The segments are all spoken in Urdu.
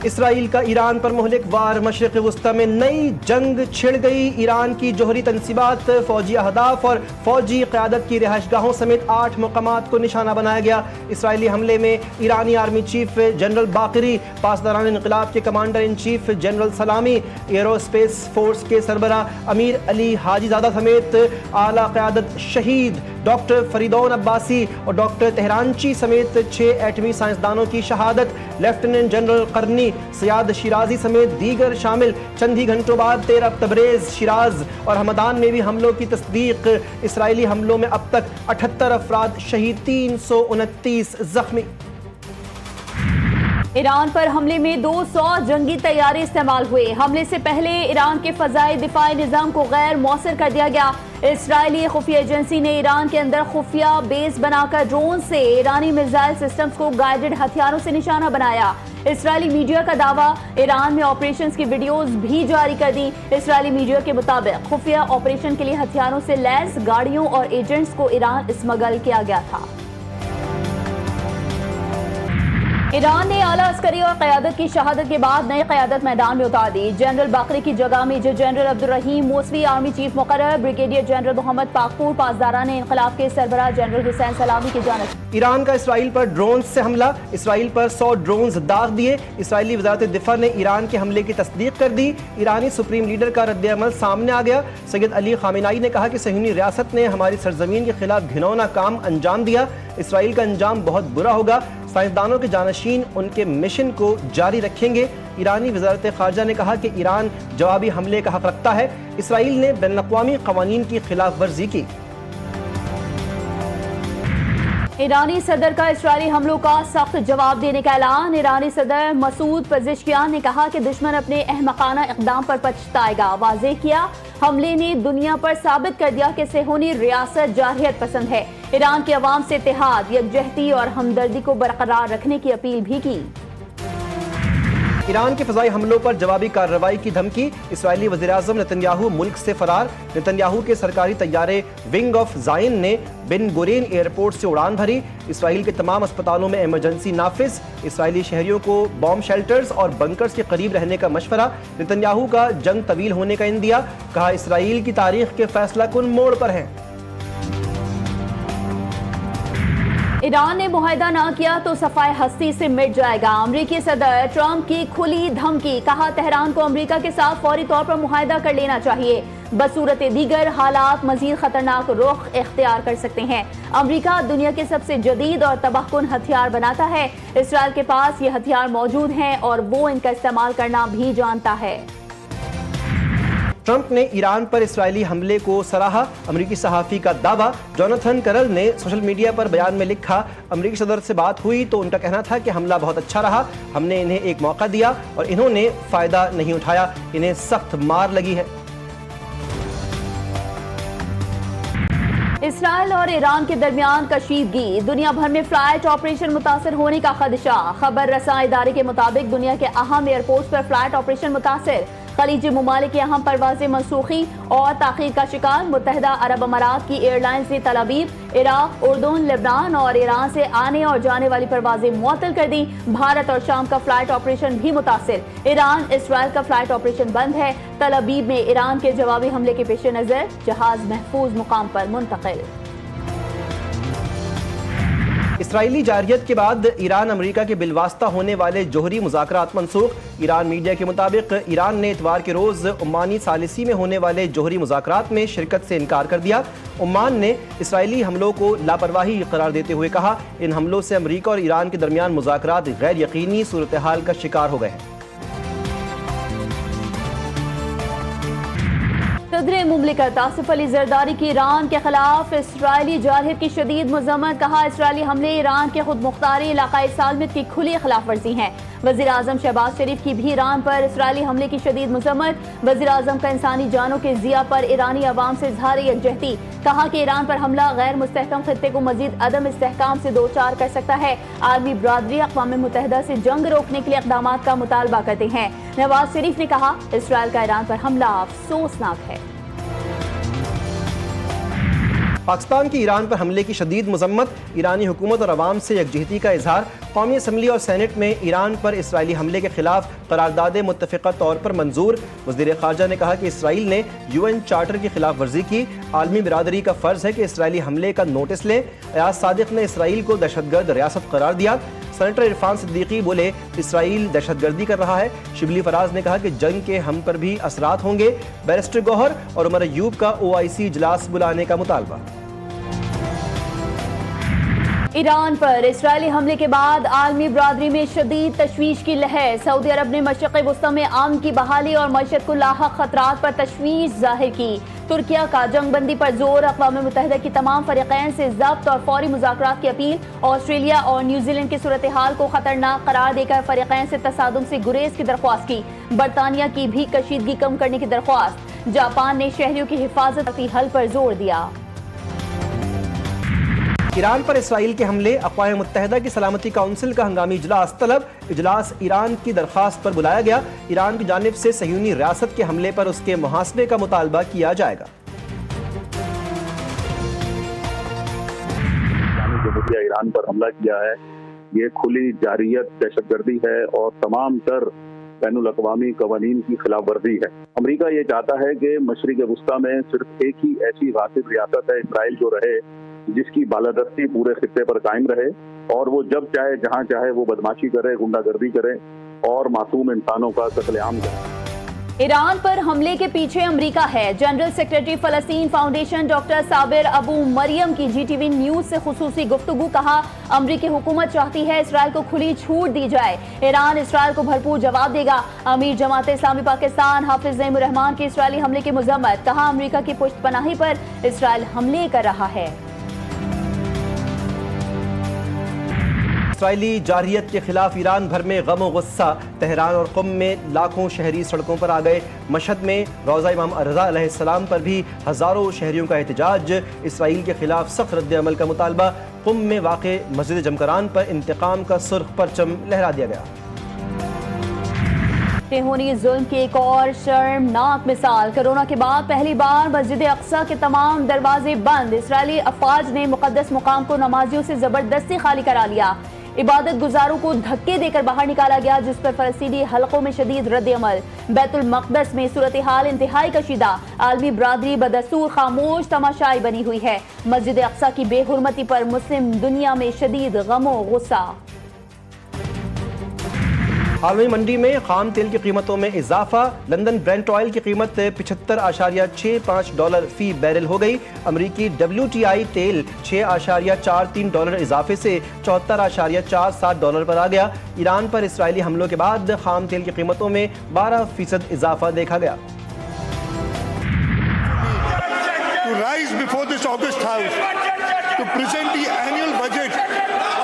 اسرائیل کا ایران پر مہلک وار، مشرق وسطی میں نئی جنگ چھڑ گئی۔ ایران کی جوہری تنصیبات، فوجی اہداف اور فوجی قیادت کی رہائش گاہوں سمیت 8 مقامات کو نشانہ بنایا گیا۔ اسرائیلی حملے میں ایرانی آرمی چیف جنرل باقری، پاسداران انقلاب کے commander in chief general Salami, aerospace force کے سربراہ امیر علی حاجی زادہ سمیت اعلیٰ قیادت شہید، ڈاکٹر فریدون عباسی اور ڈاکٹر تہرانچی سمیت 6 ایٹمی سائنسدانوں کی شہادت، لیفٹیننٹ جنرل قرنی، سیاد شیرازی سمیت دیگر شامل۔ چند ہی گھنٹوں بعد 13 تبریز، شیراز اور ہمدان میں بھی حملوں کی تصدیق۔ اسرائیلی حملوں میں اب تک 78 افراد شہید، 329 زخمی۔ ایران پر حملے میں 200 جنگی طیارے استعمال ہوئے۔ حملے سے پہلے ایران کے فضائی دفاعی نظام کو غیر مؤثر کر دیا گیا۔ اسرائیلی خفیہ ایجنسی نے ایران کے اندر خفیہ بیس بنا کر ڈرون سے ایرانی میزائل سسٹمز کو گائیڈڈ ہتھیاروں سے نشانہ بنایا۔ اسرائیلی میڈیا کا دعویٰ، ایران میں آپریشنز کی ویڈیوز بھی جاری کر دی۔ اسرائیلی میڈیا کے مطابق خفیہ آپریشن کے لیے ہتھیاروں سے لیس گاڑیوں اور ایجنٹس کو ایران اسمگل کیا گیا تھا۔ ایران نے اعلیٰ عسکری اور قیادت کی شہادت کے بعد نئی قیادت میدان میں اتار دی۔ جنرل باقری کی جگہ major general Abdolrahim Mousavi army chief مقرر، بریگیڈیئر جنرل محمد پاکپور پاسداران انقلاب کے سربراہ جنرل حسین سلامی کی جانب۔ ایران کا اسرائیل پر ڈرونز سے حملہ، اسرائیل پر 100 ڈرونز داغ دیے۔ اسرائیلی وزارت دفاع نے ایران کے حملے کی تصدیق کر دی۔ ایرانی سپریم لیڈر کا رد عمل سامنے آ گیا۔ سید علی خامنہئی نے کہا کہ صہیونی ریاست نے ہماری سرزمین کے خلاف گھناؤنا کام انجام دیا، اسرائیل کا انجام بہت برا ہوگا، سائنسدانوں کے جانشین ان کے مشن کو جاری رکھیں گے۔ ایرانی وزارت خارجہ نے کہا کہ ایران جوابی حملے کا حق رکھتا ہے، اسرائیل نے بین الاقوامی قوانین کی خلاف ورزی کی۔ ایرانی صدر کا اسرائیلی حملوں کا سخت جواب دینے کا اعلان۔ ایرانی صدر مسعود پزشکیان نے کہا کہ دشمن اپنے احمقانہ اقدام پر پچھتائے گا۔ واضح کیا، حملے نے دنیا پر ثابت کر دیا کہ صہیونی ریاست جارحیت پسند ہے۔ ایران کے عوام سے اتحاد، یکجہتی اور ہمدردی کو برقرار رکھنے کی اپیل بھی کی۔ ایران کے فضائی حملوں پر جوابی کارروائی کی دھمکی، اسرائیلی وزیراعظم نتن یاہو ملک سے فرار۔ نتن یاہو کے سرکاری طیارے ونگ آف زائن نے بن گورین ایئرپورٹ سے اڑان بھری۔ اسرائیل کے تمام اسپتالوں میں ایمرجنسی نافذ، اسرائیلی شہریوں کو بام شیلٹرز اور بنکرز کے قریب رہنے کا مشورہ۔ نتن یاہو کا جنگ طویل ہونے کا اندیہ، کہا اسرائیل کی تاریخ کے فیصلہ کن موڑ پر ہیں۔ ایران نے معاہدہ نہ کیا تو صفائے ہستی سے مٹ جائے گا۔ امریکی صدر ٹرمپ کی کھلی دھمکی، کہا تہران کو امریکہ کے ساتھ فوری طور پر معاہدہ کر لینا چاہیے، بصورت دیگر حالات مزید خطرناک رخ اختیار کر سکتے ہیں۔ امریکہ دنیا کے سب سے جدید اور تباہ کن ہتھیار بناتا ہے، اسرائیل کے پاس یہ ہتھیار موجود ہیں اور وہ ان کا استعمال کرنا بھی جانتا ہے۔ ٹرمپ نے ایران پر اسرائیلی حملے کو سراہا، امریکی صحافی کا دعویٰ۔ جوناتھن کرل نے سوشل میڈیا پر بیان میں لکھا، امریکی صدر سے بات ہوئی تو ان کا کہنا تھا کہ حملہ بہت اچھا رہا، ہم نے انہیں ایک موقع دیا اور انہوں نے فائدہ نہیں اٹھایا، انہیں سخت مار لگی ہے۔ اسرائیل اور ایران کے درمیان کشیدگی، دنیا بھر میں فلائٹ آپریشن متاثر ہونے کا خدشہ۔ خبر رساں ادارے کے مطابق دنیا کے اہم ایئرپورٹس پر فلائٹ آپریشن متاثر، خلیجی ممالک کی اہم پروازیں منسوخی اور تاخیر کا شکار۔ متحدہ عرب امارات کی ایئر لائنز نے تل ابیب، عراق، اردن، لبنان اور ایران سے آنے اور جانے والی پروازیں معطل کر دیں۔ بھارت اور شام کا فلائٹ آپریشن بھی متاثر، ایران اسرائیل کا فلائٹ آپریشن بند ہے۔ تل ابیب میں ایران کے جوابی حملے کے پیش نظر جہاز محفوظ مقام پر منتقل۔ اسرائیلی جارحیت کے بعد ایران امریکہ کے بالواسطہ ہونے والے جوہری مذاکرات منسوخ۔ ایران میڈیا کے مطابق ایران نے اتوار کے روز عمانی ثالثی میں ہونے والے جوہری مذاکرات میں شرکت سے انکار کر دیا۔ عمان نے اسرائیلی حملوں کو لاپرواہی قرار دیتے ہوئے کہا، ان حملوں سے امریکہ اور ایران کے درمیان مذاکرات غیر یقینی صورتحال کا شکار ہو گئے ہیں۔ صدر مملکت آصف علی زرداری کی ایران کے خلاف اسرائیلی جارحیت کی شدید مذمت، کہا اسرائیلی حملے ایران کے خود مختاری علاقائی سالمیت کی کھلی خلاف ورزی ہیں۔ وزیر اعظم شہباز شریف کی بھی ایران پر اسرائیلی حملے کی شدید مذمت، وزیر اعظم کا انسانی جانوں کے ضیاع پر ایرانی عوام سے اظہار یکجہتی، کہا کہ ایران پر حملہ غیر مستحکم خطے کو مزید عدم استحکام سے دوچار کر سکتا ہے۔ عالمی برادری اقوام متحدہ سے جنگ روکنے کے لیے اقدامات کا مطالبہ کرتے ہیں۔ نواز شریف نے کہا، اسرائیل کا ایران پر حملہ افسوسناک ہے۔ پاکستان کی ایران پر حملے کی شدید مذمت، ایرانی حکومت اور عوام سے یکجہتی کا اظہار۔ قومی اسمبلی اور سینٹ میں ایران پر اسرائیلی حملے کے خلاف قرارداد متفقہ طور پر منظور۔ وزیر خارجہ نے کہا کہ اسرائیل نے UN چارٹر کی خلاف ورزی کی، عالمی برادری کا فرض ہے کہ اسرائیلی حملے کا نوٹس لے۔ ایاز صادق نے اسرائیل کو دہشت گرد ریاست قرار دیا۔ سینیٹر عرفان صدیقی بولے اسرائیل دہشت گردی کر رہا ہے۔ شبلی فراز نے کہا کہ جنگ کے ہم پر بھی اثرات ہوں گے۔ بیرسٹر گوہر اور عمر ایوب کا OIC اجلاس بلانے کا مطالبہ۔ ایران پر اسرائیلی حملے کے بعد عالمی برادری میں شدید تشویش کی لہر۔ سعودی عرب نے مشرق وسطی میں امن کی بحالی اور معیشت کو لاحق خطرات پر تشویش ظاہر کی۔ ترکیہ کا جنگ بندی پر زور، اقوام متحدہ کی تمام فریقین سے ضبط اور فوری مذاکرات کی اپیل۔ آسٹریلیا اور نیوزی لینڈ کی صورتحال کو خطرناک قرار دے کر فریقین سے تصادم سے گریز کی درخواست کی۔ برطانیہ کی بھی کشیدگی کم کرنے کی درخواست۔ جاپان نے شہریوں کی حفاظتی حل پر زور دیا۔ ایران پر اسرائیل کے حملے، اقوام متحدہ کی سلامتی کونسل کا ہنگامی اجلاس طلب۔ اجلاس ایران کی درخواست پر بلایا گیا۔ ایران کی جانب سے صہیونی ریاست کے حملے پر اس کے محاسبے کا مطالبہ کیا جائے گا۔ جمہوریہ ایران پر حملہ کیا ہے، یہ کھلی جارحیت دہشت گردی ہے اور تمام تر بین الاقوامی قوانین کی خلاف ورزی ہے۔ امریکہ یہ چاہتا ہے کہ مشرق وسطی میں صرف ایک ہی ایسی غاصب ریاست ہے، اسرائیل، جو رہے، جس کی بالادستی پورے خطے پر قائم رہے اور وہ جب چاہے جہاں چاہے وہ بدماشی کرے، غنڈہ گردی کرے اور معصوم انسانوں کا قتل عام کرے۔ ایران پر حملے کے پیچھے امریکہ ہے۔ جنرل سیکرٹری فلسطین فاؤنڈیشن ڈاکٹر صابر ابو مریم کی GTV نیوز سے خصوصی گفتگو۔ کہا امریکی حکومت چاہتی ہے اسرائیل کو کھلی چھوٹ دی جائے، ایران اسرائیل کو بھرپور جواب دے گا۔ امیر جماعت اسلامی پاکستان حافظ نعیم الرحمان کے اسرائیلی حملے کی مذمت۔ کہا امریکہ کی پشت پناہی پر اسرائیل حملے کر رہا ہے۔ اسرائیلی جارحیت کے خلاف ایران بھر میں غم و غصہ۔ تہران اور قم میں لاکھوں شہری سڑکوں پر آ گئے۔ مشہد میں روضہ امام رضا علیہ السلام پر بھی ہزاروں شہریوں کا احتجاج۔ اسرائیل کے خلاف سخت رد عمل کا مطالبہ۔ قم میں واقع مسجد جمکران پر انتقام کا سرخ پرچم لہرا دیا گیا۔ صہیونی ظلم کی ایک اور شرمناک مثال۔ کرونا کے بعد پہلی بار مسجد اقصی کے تمام دروازے بند۔ اسرائیلی افواج نے مقدس مقام کو نمازیوں سے زبردستی خالی کرا لیا۔ عبادت گزاروں کو دھکے دے کر باہر نکالا گیا، جس پر فلسطینی حلقوں میں شدید رد عمل۔ بیت المقدس میں صورتحال انتہائی کشیدہ۔ عالمی برادری بدستور خاموش تماشائی بنی ہوئی ہے۔ مسجد اقصی کی بے حرمتی پر مسلم دنیا میں شدید غم و غصہ۔ عالمی منڈی میں خام تیل کی قیمتوں میں اضافہ۔ لندن برینٹ آئل کی قیمت $75.65 فی بیرل ہو گئی۔ امریکی WTI تیل $6.43 اضافے سے $74.47 پر آ گیا۔ ایران پر اسرائیلی حملوں کے بعد خام تیل کی قیمتوں میں 12% اضافہ دیکھا گیا۔ To rise before this August House to present the annual budget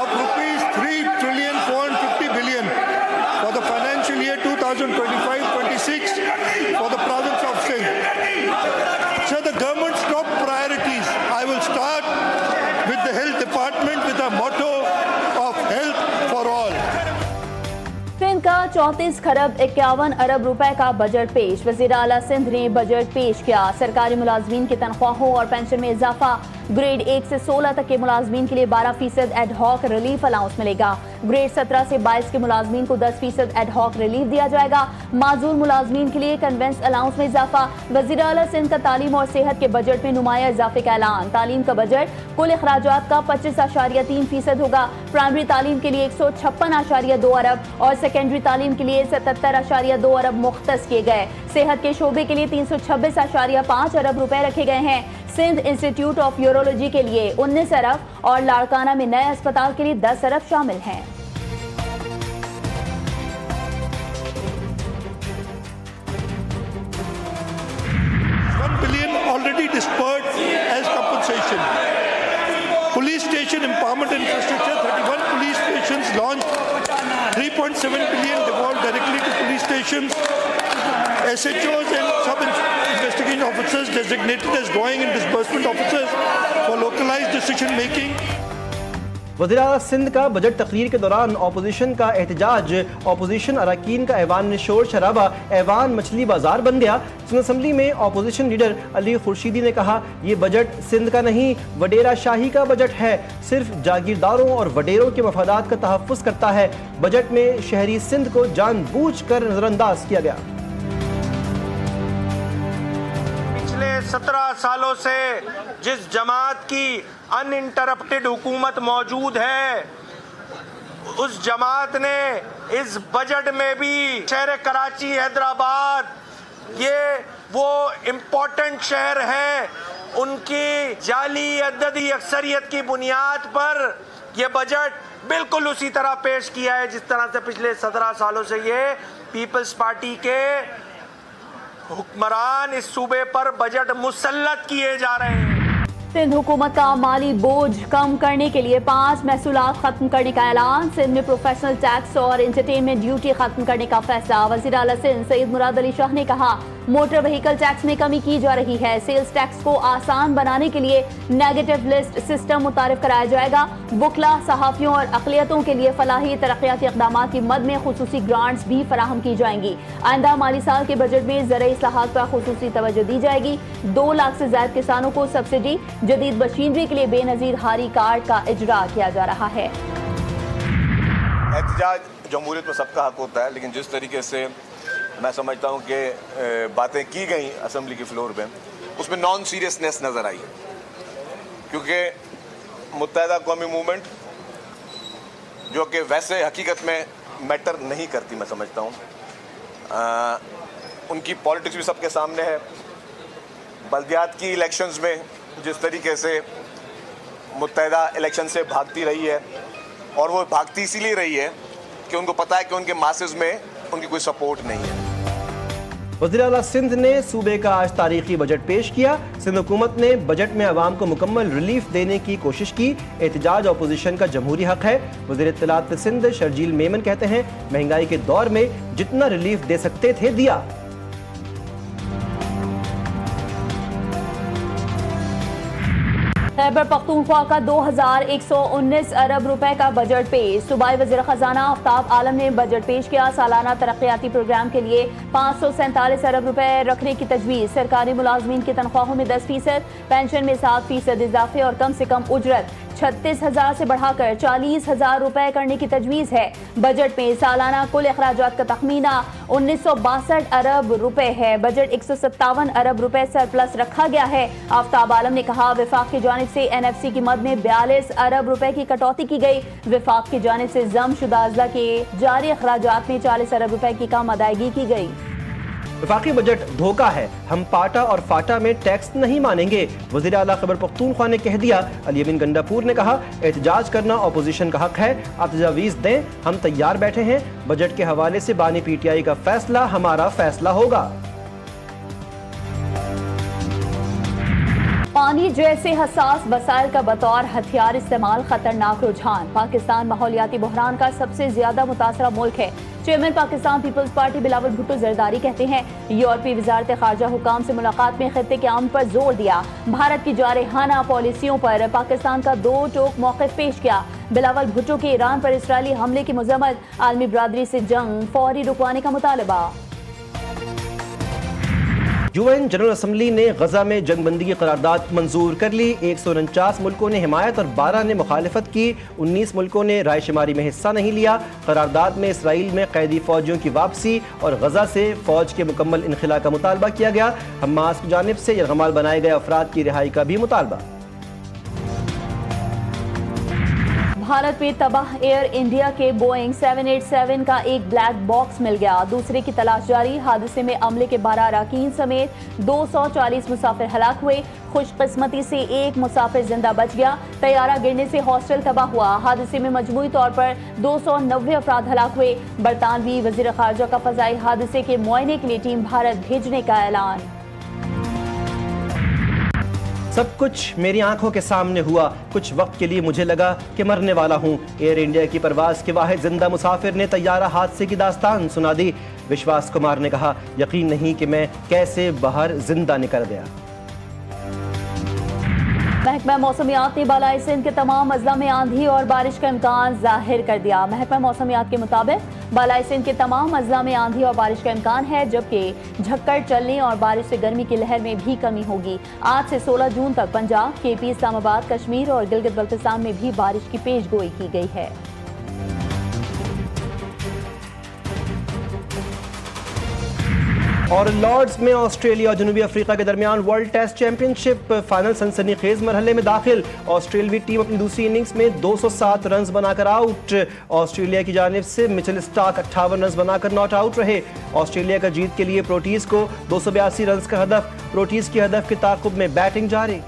of ₹3,450 billion for the financial year 2025-26 for the province of Sindh. So the government's top priorities, I will start with the health department with a motto of health for all. Sindh کا 34.51 ارب کا بجٹ پیش۔ وزیر اعلیٰ سندھ نے بجٹ پیش کیا۔ سرکاری ملازمین کی تنخواہوں اور پینشن میں اضافہ۔ گریڈ 1 سے 16 تک کے ملازمین کے لیے 12% ایڈ ہاک ریلیف الاؤنس ملے گا۔ گریڈ 17 سے 22 کے ملازمین کو 10% ایڈ ہاک ریلیف دیا جائے گا۔ معذور ملازمین کے لیے کنوینس الاؤنس میں اضافہ۔ وزیر اعلیٰ سندھ کا تعلیم اور صحت کے بجٹ میں نمایاں اضافے کا اعلان۔ تعلیم کا بجٹ کل اخراجات کا 25.3% ہوگا۔ پرائمری تعلیم کے لیے 156.2 ارب اور سیکنڈری تعلیم کے لیے 77.2 ارب مختص کیے گئے۔ صحت کے شعبے کے لیے 326.5 ارب روپے رکھے گئے ہیں۔ سندھ انسٹیٹیوٹ آف یورولوجی کے لیے 19 ارب اور لاڑکانہ میں نئے اسپتال کے لیے 10 ارب شامل ہیں۔ $1 billion already disbursed as compensation. Police station empowerment infrastructure, 31 police stations launched, 3.7 billion devolved directly to police stations. SHOs and sub-investigation officers designated as drawing and disbursement officers for localized decision making. وزیر اعلیٰ سندھ کا بجٹ تقریر کے دوران اپوزیشن کا احتجاج، اپوزیشن اراکین کا ایوان میں شور شرابہ، ایوان مچھلی بازار بن گیا۔ سندھ اسمبلی میں اپوزیشن لیڈر علی خورشیدی نے کہا یہ بجٹ سندھ کا نہیں وڈیرا شاہی کا بجٹ ہے، صرف جاگیرداروں اور وڈیروں کے مفادات کا تحفظ کرتا ہے۔ بجٹ میں شہری سندھ کو جان بوجھ کر نظر انداز کیا گیا۔ پچھلے 17 سالوں سے جس جماعت کی ان انٹرپٹڈ حکومت موجود ہے، اس جماعت نے اس بجٹ میں بھی شہر کراچی، حیدرآباد، یہ وہ امپورٹنٹ شہر ہیں، ان کی جعلی عددی اکثریت کی بنیاد پر یہ بجٹ بالکل اسی طرح پیش کیا ہے جس طرح سے پچھلے 17 سالوں سے یہ پیپلز پارٹی کے حکمران اس صوبے پر بجٹ مسلط کیے جا رہے ہیں۔ سندھ حکومت کا مالی بوجھ کم کرنے کے لیے 5 محصولات ختم کرنے کا اعلان۔ سندھ میں پروفیشنل ٹیکس اور انٹرٹینمنٹ ڈیوٹی ختم کرنے کا فیصلہ۔ وزیر اعلیٰ سندھ سید مراد علی شاہ نے کہا موٹر وہیکل ٹیکس میں کمی کی جا رہی ہے، سیلز ٹیکس کو آسان بنانے کے لیے نیگیٹو لسٹ سسٹم متعارف کرایا جائے گا۔ وکلا، صحافیوں اور اقلیتوں کے لیے فلاحی ترقیاتی اقدامات کی مد میں خصوصی گرانٹس بھی فراہم کی جائیں گی۔ آئندہ مالی سال کے بجٹ میں زرعی اصلاحات پر خصوصی توجہ دی جائے گی۔ 2 لاکھ سے زائد کسانوں کو سبسڈی، جدید مشینری کے لیے بے نظیر ہاری کارڈ کا اجرا کیا جا رہا ہے۔ احتجاج جمہوریت میں سب کا حق ہوتا ہے، لیکن جس طریقے سے میں سمجھتا ہوں کہ باتیں کی گئیں اسمبلی کے فلور پہ، اس میں نان سیریسنیس نظر آئی، کیونکہ متحدہ قومی موومنٹ جو کہ ویسے حقیقت میں میٹر نہیں کرتی، میں سمجھتا ہوں ان کی پالیٹکس بھی سب کے سامنے ہے۔ بلدیات کی الیکشنز میں جس طریقے سے متحدہ الیکشن سے بھاگتی رہی ہے، اور وہ بھاگتی اسی لیے رہی ہے کہ ان کو پتہ ہے کہ ان کے ماسز میں ان کی کوئی سپورٹ نہیں ہے۔ وزیر اعلیٰ سندھ نے صوبے کا آج تاریخی بجٹ پیش کیا۔ سندھ حکومت نے بجٹ میں عوام کو مکمل ریلیف دینے کی کوشش کی۔ احتجاج اپوزیشن کا جمہوری حق ہے۔ وزیر اطلاعات سندھ شرجیل میمن کہتے ہیں مہنگائی کے دور میں جتنا ریلیف دے سکتے تھے دیا۔ خیبر پختونخوا کا 2119 ارب روپے کا بجٹ پیش۔ صوبائی وزیر خزانہ آفتاب عالم نے بجٹ پیش کیا۔ سالانہ ترقیاتی پروگرام کے لیے 547 ارب روپے رکھنے کی تجویز۔ سرکاری ملازمین کی تنخواہوں میں 10%، پینشن میں 7% اضافے اور کم سے کم اجرت 36,000 سے بڑھا کر 40,000 روپے کرنے کی تجویز ہے۔ بجٹ میں سالانہ کل اخراجات کا تخمینہ 1962 ارب روپے ہے۔ بجٹ 157 ارب روپے سرپلس رکھا گیا ہے۔ آفتاب عالم نے کہا وفاق کی جانب سے NFC کی مد میں 42 ارب روپے کی کٹوتی کی گئی۔ وفاق کی جانب سے ضم شدہ اضلاع کے جاری اخراجات میں 40 ارب روپے کی کم ادائیگی کی گئی۔ وفاقی بجٹ دھوکہ ہے، ہم پاٹا اور فاٹا میں ٹیکس نہیں مانیں گے، وزیر اعلیٰ خیبر پختونخوا نے کہہ دیا۔ علی امین گنڈاپور نے کہا احتجاج کرنا اپوزیشن کا حق ہے، آپ تجاویز دیں، ہم تیار بیٹھے ہیں۔ بجٹ کے حوالے سے بانی PTI کا فیصلہ ہمارا فیصلہ ہوگا۔ پانی جیسے حساس وسائل کا بطور ہتھیار استعمال خطرناک رجحان۔ پاکستان ماحولیاتی بحران کا سب سے زیادہ متاثرہ ملک ہے۔ چیئرمین پاکستان پیپلز پارٹی بلاول بھٹو زرداری کہتے ہیں یورپی وزارت خارجہ حکام سے ملاقات میں خطے کے امن پر زور دیا، بھارت کی جارحانہ پالیسیوں پر پاکستان کا دو ٹوک موقف پیش کیا۔ بلاول بھٹو کے ایران پر اسرائیلی حملے کی مذمت، عالمی برادری سے جنگ فوری رکوانے کا مطالبہ۔ UN جنرل اسمبلی نے غزہ میں جنگ بندی کی قرارداد منظور کر لی۔ 149 ملکوں نے حمایت اور 12 نے مخالفت کی۔ 19 ملکوں نے رائے شماری میں حصہ نہیں لیا۔ قرارداد میں اسرائیل میں قیدی فوجیوں کی واپسی اور غزہ سے فوج کے مکمل انخلاء کا مطالبہ کیا گیا۔ حماس کی جانب سے یرغمال بنائے گئے افراد کی رہائی کا بھی مطالبہ۔ بھارت میں تباہ ایئر انڈیا کے بوئنگ 787 کا ایک بلیک باکس مل گیا، دوسرے کی تلاش جاری۔ حادثے میں عملے کے 12 اراکین سمیت 240 مسافر ہلاک ہوئے۔ خوش قسمتی سے ایک مسافر زندہ بچ گیا۔ طیارہ گرنے سے ہاسٹل تباہ ہوا۔ حادثے میں مجموعی طور پر 290 افراد ہلاک ہوئے۔ برطانوی وزیر خارجہ کا فضائی حادثے کے معائنے کے لیے ٹیم بھارت بھیجنے کا اعلان۔ سب کچھ میری آنکھوں کے سامنے ہوا، کچھ وقت کے لیے مجھے لگا کہ مرنے والا ہوں۔ ایئر انڈیا کی پرواز کے واحد زندہ مسافر نے طیارہ حادثے کی داستان سنا دی۔ وشواس کمار نے کہا یقین نہیں کہ میں کیسے باہر زندہ نکل گیا۔ محکمہ موسمیات نے بالائی سندھ کے تمام اضلاع میں آندھی اور بارش کا امکان ظاہر کر دیا۔ محکمہ موسمیات کے مطابق بالائی سندھ کے تمام اضلاع میں آندھی اور بارش کا امکان ہے، جبکہ جھکڑ چلنے اور بارش سے گرمی کی لہر میں بھی کمی ہوگی۔ آج سے 16 جون تک پنجاب، کے پی، اسلام آباد، کشمیر اور گلگت بلتستان میں بھی بارش کی پیش گوئی کی گئی ہے۔ اور لارڈز میں آسٹریلیا اور جنوبی افریقہ کے درمیان ورلڈ ٹیسٹ چیمپئن شپ فائنل سنسنی خیز مرحلے میں داخل۔ آسٹریلوی ٹیم اپنی دوسری اننگز میں 207 رنز بنا کر آؤٹ۔ آسٹریلیا کی جانب سے مچل سٹارک 58 رنز بنا کر ناٹ آؤٹ رہے۔ آسٹریلیا کا جیت کے لیے پروٹیز کو 282 رنز کا ہدف۔ پروٹیز کے ہدف کے تعاقب میں بیٹنگ جاری۔